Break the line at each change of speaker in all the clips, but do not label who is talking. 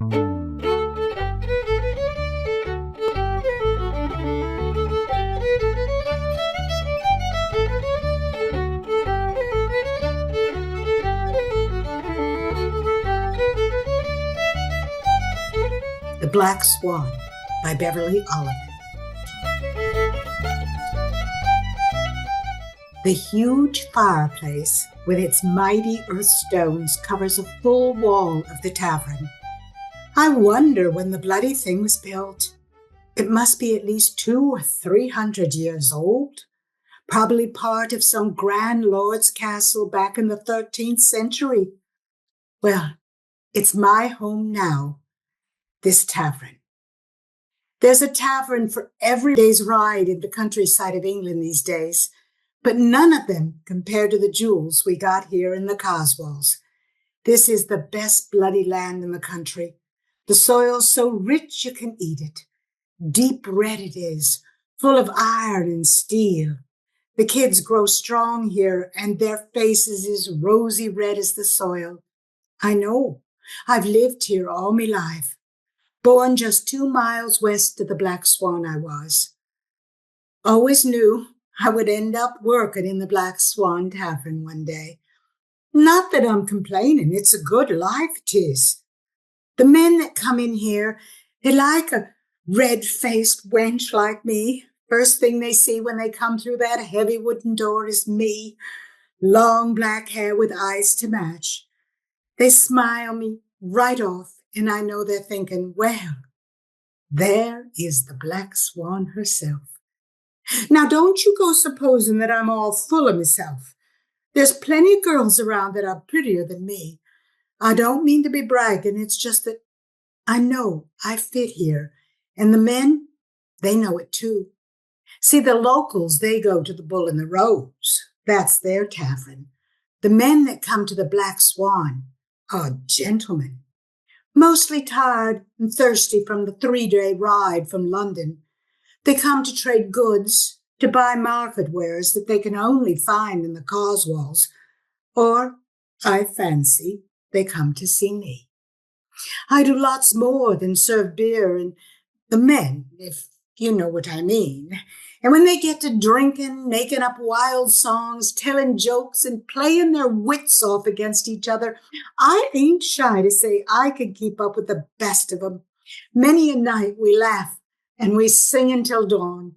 The Black Swan by Beverly Oliver. The huge fireplace with its mighty earth stones covers a full wall of the tavern. I wonder when the bloody thing was built. It must be at least 200 or 300 years old, probably part of some grand lord's castle back in the 13th century. Well, it's my home now, this tavern. There's a tavern for every day's ride in the countryside of England these days, but none of them compare to the jewels we got here in the Cotswolds. This is the best bloody land in the country. The soil's so rich you can eat it. Deep red it is, full of iron and steel. The kids grow strong here, and their faces is rosy red as the soil. I know. I've lived here all my life. Born just 2 miles west of the Black Swan I was. Always knew I would end up working in the Black Swan Tavern one day. Not that I'm complaining, it's a good life, 'tis. The men that come in here, they like a red-faced wench like me. First thing they see when they come through that heavy wooden door is me, long black hair with eyes to match. They smile me right off, and I know they're thinking, well, there is the Black Swan herself. Now, don't you go supposing that I'm all full of myself. There's plenty of girls around that are prettier than me. I don't mean to be bragging, it's just that I know I fit here, and the men, they know it too. See, the locals, they go to the Bull and the Rose. That's their tavern. The men that come to the Black Swan are gentlemen, mostly tired and thirsty from the 3-day ride from London. They come to trade goods, to buy market wares that they can only find in the Cotswolds, or, I fancy, they come to see me. I do lots more than serve beer and the men, if you know what I mean. And when they get to drinking, making up wild songs, telling jokes, and playing their wits off against each other, I ain't shy to say I can keep up with the best of 'em. Many a night we laugh and we sing until dawn.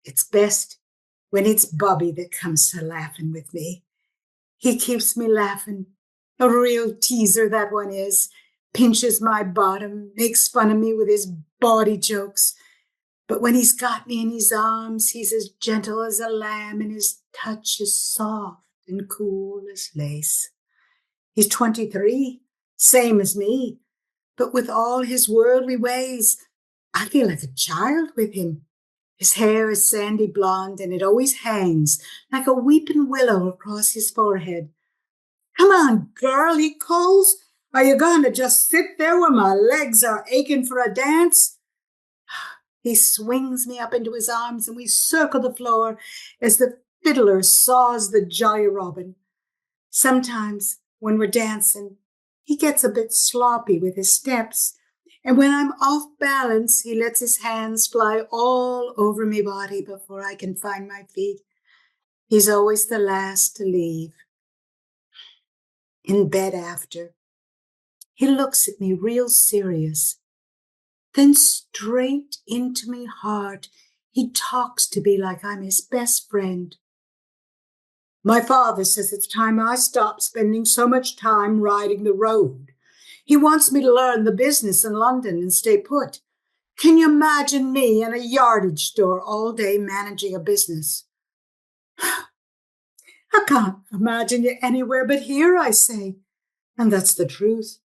It's best when it's Bobby that comes to laughing with me. He keeps me laughing. A real teaser, that one is. Pinches my bottom, makes fun of me with his bawdy jokes. But when he's got me in his arms, he's as gentle as a lamb, and his touch is soft and cool as lace. He's 23, same as me, but with all his worldly ways, I feel like a child with him. His hair is sandy blonde, and it always hangs like a weeping willow across his forehead. Come on, girl, he calls. Are you going to just sit there where my legs are aching for a dance? He swings me up into his arms, and we circle the floor as the fiddler saws the jolly robin. Sometimes, when we're dancing, he gets a bit sloppy with his steps, and when I'm off balance, he lets his hands fly all over me body before I can find my feet. He's always the last to leave. In bed after, he looks at me real serious. Then straight into me heart, he talks to me like I'm his best friend. My father says it's time I stopped spending so much time riding the road. He wants me to learn the business in London and stay put. Can you imagine me in a yardage store all day managing a business? I can't imagine you anywhere but here, I say. And that's the truth.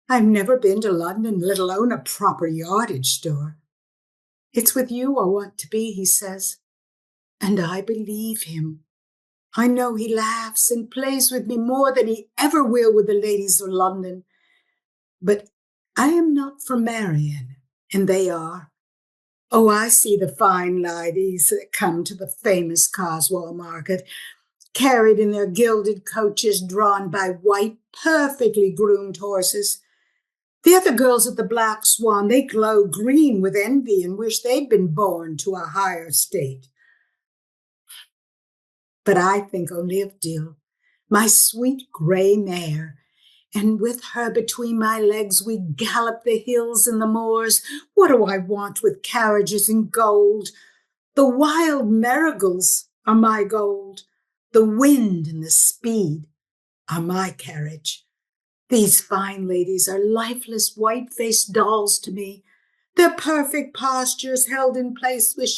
I've never been to London, let alone a proper yardage store. It's with you I want to be, he says. And I believe him. I know he laughs and plays with me more than he ever will with the ladies of London. But I am not for marrying, and they are. Oh, I see the fine ladies that come to the famous Cotswold market, carried in their gilded coaches drawn by white, perfectly groomed horses. The other girls at the Black Swan, they glow green with envy and wish they'd been born to a higher state. But I think only of Dill, my sweet grey mare, and with her between my legs we gallop the hills and the moors. What do I want with carriages and gold? The wild marigolds are my gold. The wind and the speed are my carriage. These fine ladies are lifeless, white-faced dolls to me. Their perfect postures held in place with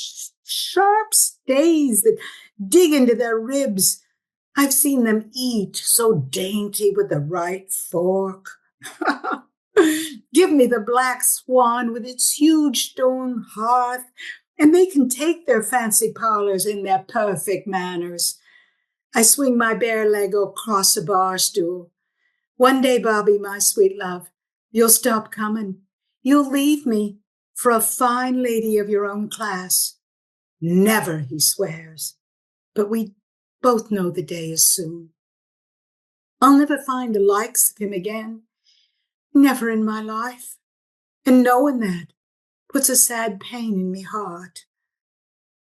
sharp stays that dig into their ribs. I've seen them eat so dainty with the right fork. Give me the Black Swan with its huge stone hearth, and they can take their fancy parlors in their perfect manners. I swing my bare leg across a bar stool. One day, Bobby, my sweet love, you'll stop coming. You'll leave me for a fine lady of your own class. Never, he swears. But we both know the day is soon. I'll never find the likes of him again. Never in my life. And knowing that puts a sad pain in me heart.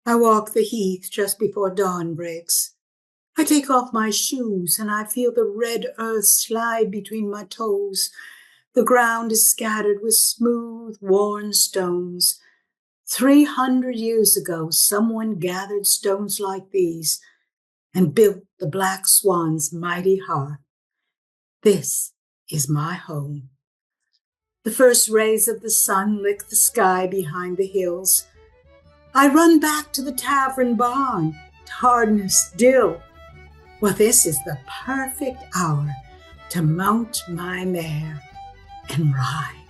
I walk the heath just before dawn breaks. I take off my shoes and I feel the red earth slide between my toes. The ground is scattered with smooth, worn stones. 300 years ago, someone gathered stones like these and built the Black Swan's mighty hearth. This is my home. The first rays of the sun lick the sky behind the hills. I run back to the tavern barn to harness Dill. Well, this is the perfect hour to mount my mare and ride.